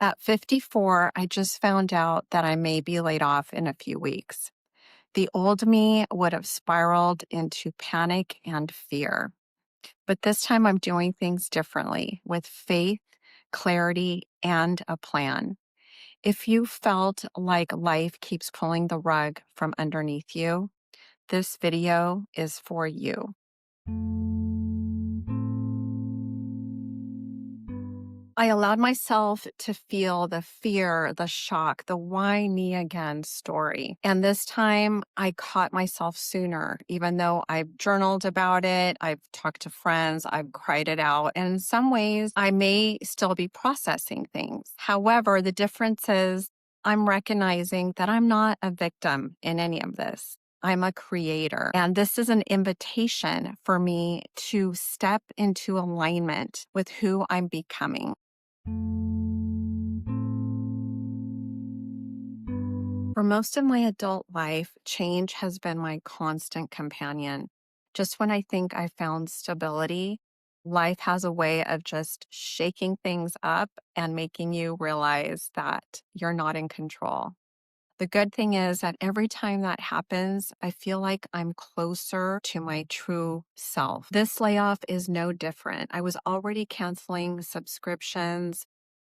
At 54, I just found out that I may be laid off in a few weeks. The old me would have spiraled into panic and fear. But this time I'm doing things differently with faith, clarity, and a plan. If you felt like life keeps pulling the rug from underneath you, this video is for you. I allowed myself to feel the fear, the shock, the why me again story. And this time I caught myself sooner, even though I've journaled about it, I've talked to friends, I've cried it out. And in some ways, I may still be processing things. However, the difference is I'm recognizing that I'm not a victim in any of this. I'm a creator. And this is an invitation for me to step into alignment with who I'm becoming. For most of my adult life, change has been my constant companion. Just when I think I found stability, life has a way of just shaking things up and making you realize that you're not in control. The good thing is that every time that happens, I feel like I'm closer to my true self. This layoff is no different. I was already canceling subscriptions,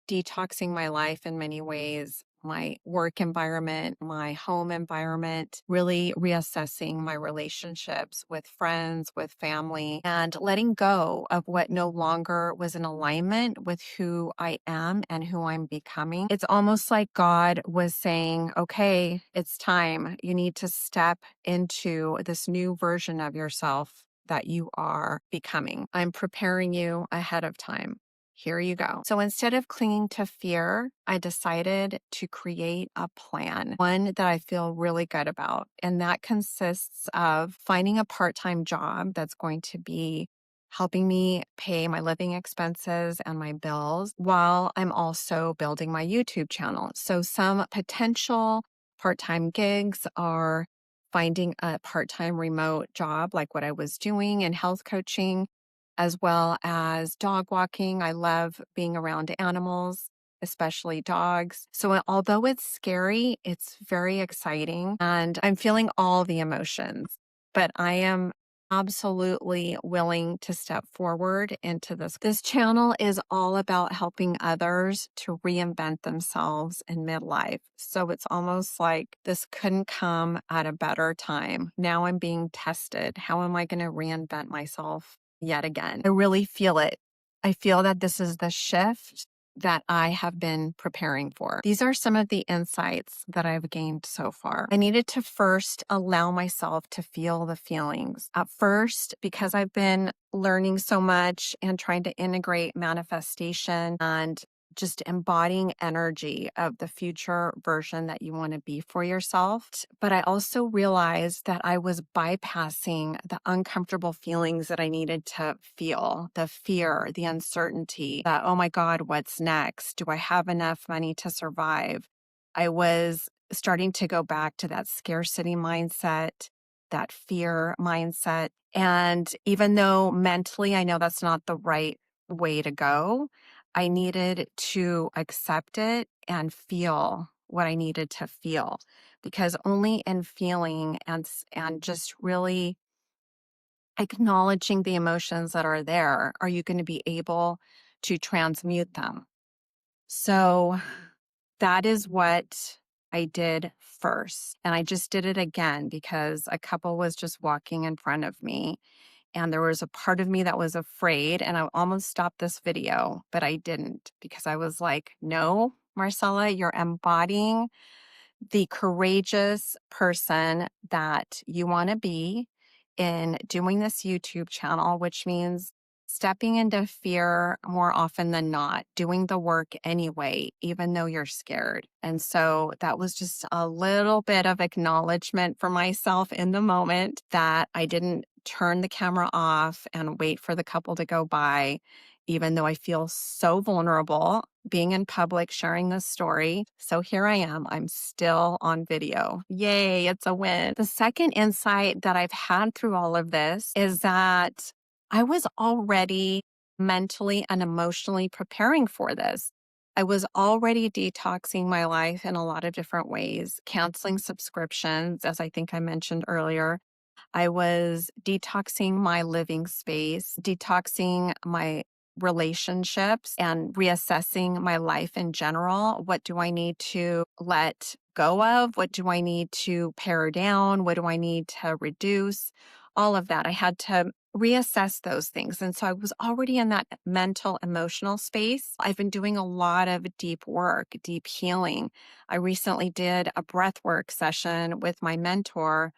detoxing my life in many ways, my work environment, my home environment, really reassessing my relationships with friends, with family, and letting go of what no longer was in alignment with who I am and who I'm becoming. It's almost like God was saying, okay, it's time. You need to step into this new version of yourself that you are becoming. I'm preparing you ahead of time. Here you go. So instead of clinging to fear, I decided to create a plan, one that I feel really good about. And that consists of finding a part-time job that's going to be helping me pay my living expenses and my bills while I'm also building my YouTube channel. So some potential part-time gigs are finding a part-time remote job like what I was doing in health coaching, as well as dog walking. I love being around animals, especially dogs. So although it's scary, it's very exciting and I'm feeling all the emotions, but I am absolutely willing to step forward into this. This channel is all about helping others to reinvent themselves in midlife. So it's almost like this couldn't come at a better time. Now I'm being tested. How am I going to reinvent myself yet again? I really feel it. I feel that this is the shift that I have been preparing for. These are some of the insights that I've gained so far. I needed to first allow myself to feel the feelings. At first, because I've been learning so much and trying to integrate manifestation and just embodying energy of the future version that you want to be for yourself. But I also realized that I was bypassing the uncomfortable feelings that I needed to feel, the fear, the uncertainty, that, oh my God, what's next? Do I have enough money to survive? I was starting to go back to that scarcity mindset, that fear mindset. And even though mentally I know that's not the right way to go, I needed to accept it and feel what I needed to feel, because only in feeling and just really acknowledging the emotions that are there are you going to be able to transmute them. So that is what I did first. And I just did it again because a couple was just walking in front of me. And there was a part of me that was afraid, and I almost stopped this video, but I didn't because I was like, no, Marcella, you're embodying the courageous person that you want to be in doing this YouTube channel, which means stepping into fear more often than not, doing the work anyway, even though you're scared. And so that was just a little bit of acknowledgement for myself in the moment that I didn't turn the camera off and wait for the couple to go by, even though I feel so vulnerable being in public, sharing this story. So here I am. I'm still on video. Yay, it's a win. The second insight that I've had through all of this is that I was already mentally and emotionally preparing for this. I was already detoxing my life in a lot of different ways, canceling subscriptions, as I think I mentioned earlier. I was detoxing my living space, detoxing my relationships, and reassessing my life in general. What do I need to let go of? What do I need to pare down? What do I need to reduce? All of that. I had to reassess those things. And so I was already in that mental, emotional space. I've been doing a lot of deep work, deep healing. I recently did a breath work session with my mentor,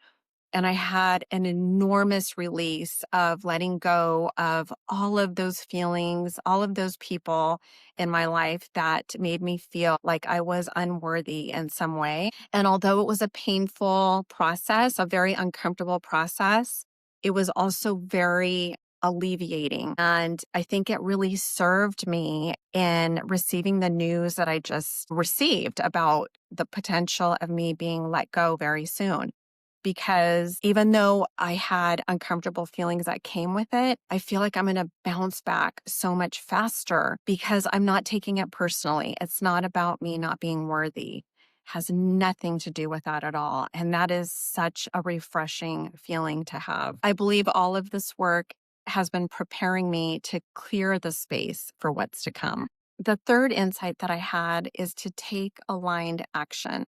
and I had an enormous release of letting go of all of those feelings, all of those people in my life that made me feel like I was unworthy in some way. And although it was a painful process, a very uncomfortable process, it was also very alleviating. And I think it really served me in receiving the news that I just received about the potential of me being let go very soon, because even though I had uncomfortable feelings that came with it, I feel like I'm going to bounce back so much faster because I'm not taking it personally. It's not about me not being worthy. It has nothing to do with that at all. And that is such a refreshing feeling to have. I believe all of this work has been preparing me to clear the space for what's to come. The third insight that I had is to take aligned action.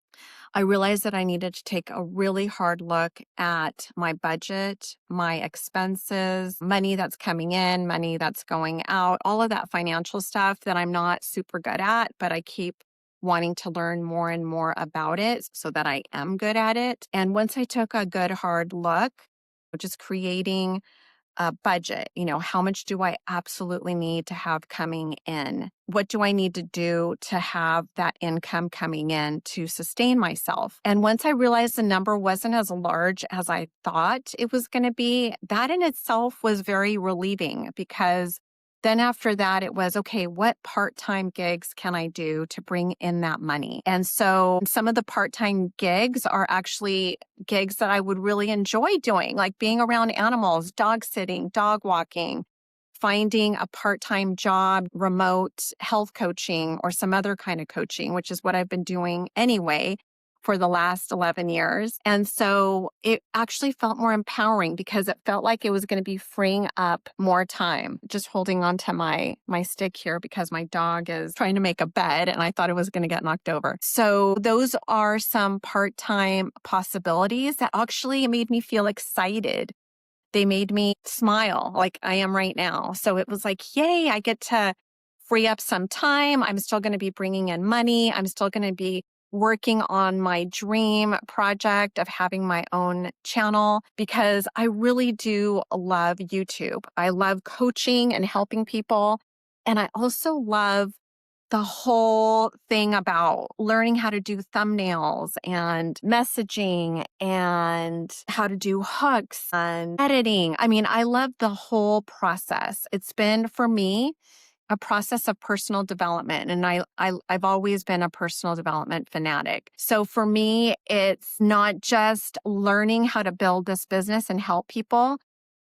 I realized that I needed to take a really hard look at my budget, my expenses, money that's coming in, money that's going out, all of that financial stuff that I'm not super good at, but I keep wanting to learn more and more about it so that I am good at it. And once I took a good hard look, just creating a budget. How much do I absolutely need to have coming in? What do I need to do to have that income coming in to sustain myself? And once I realized the number wasn't as large as I thought it was going to be, that in itself was very relieving, because then after that, it was, okay, what part-time gigs can I do to bring in that money? And so some of the part-time gigs are actually gigs that I would really enjoy doing, like being around animals, dog sitting, dog walking, finding a part-time job, remote health coaching, or some other kind of coaching, which is what I've been doing anyway for the last 11 years. And so it actually felt more empowering because it felt like it was going to be freeing up more time. Just holding on to my stick here because my dog is trying to make a bed and I thought it was going to get knocked over. So those are some part-time possibilities that actually made me feel excited. They made me smile like I am right now. So it was like, yay, I get to free up some time. I'm still going to be bringing in money. I'm still going to be working on my dream project of having my own channel, because I really do love YouTube. I love coaching and helping people. And I also love the whole thing about learning how to do thumbnails and messaging and how to do hooks and editing. I mean, I love the whole process. It's been, for me, a process of personal development. And I've always been a personal development fanatic. So for me, it's not just learning how to build this business and help people,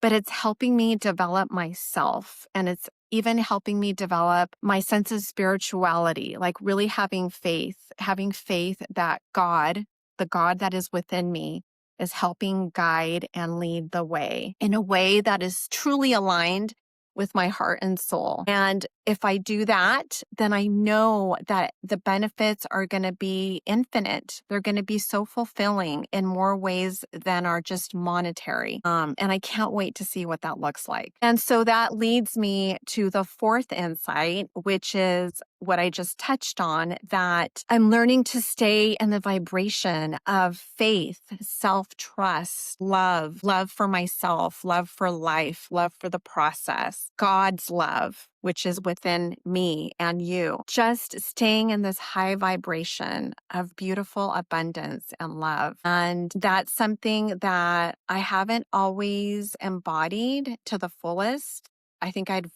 but it's helping me develop myself. And it's even helping me develop my sense of spirituality, like really having faith that God, the God that is within me, is helping guide and lead the way in a way that is truly aligned with my heart and soul. And if I do that, then I know that the benefits are going to be infinite. They're going to be so fulfilling in more ways than are just monetary. And I can't wait to see what that looks like. And so that leads me to the fourth insight, which is what I just touched on, that I'm learning to stay in the vibration of faith, self-trust, love for myself, love for life, love for the process, God's love, which is within me and you. Just staying in this high vibration of beautiful abundance and love. And that's something that I haven't always embodied to the fullest. I think I've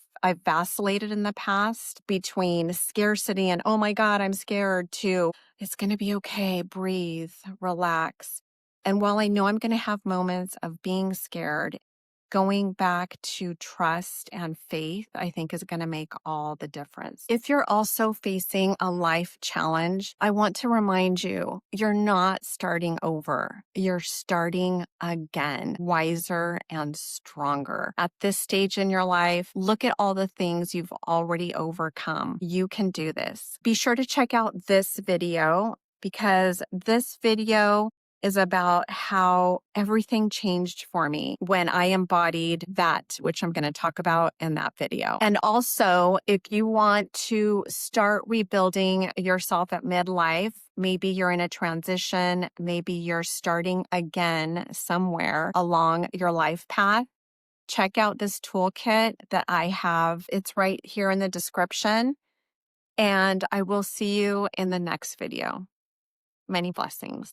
vacillated in the past between scarcity and, oh my God, I'm scared, to it's going to be okay, breathe, relax. And while I know I'm going to have moments of being scared, going back to trust and faith, I think is going to make all the difference. If you're also facing a life challenge, I want to remind you, you're not starting over. You're starting again, wiser and stronger. At this stage in your life, look at all the things you've already overcome. You can do this. Be sure to check out this video because this video is about how everything changed for me when I embodied that, which I'm going to talk about in that video. And also, if you want to start rebuilding yourself at midlife, maybe you're in a transition, maybe you're starting again somewhere along your life path, check out this toolkit that I have. It's right here in the description. And I will see you in the next video. Many blessings.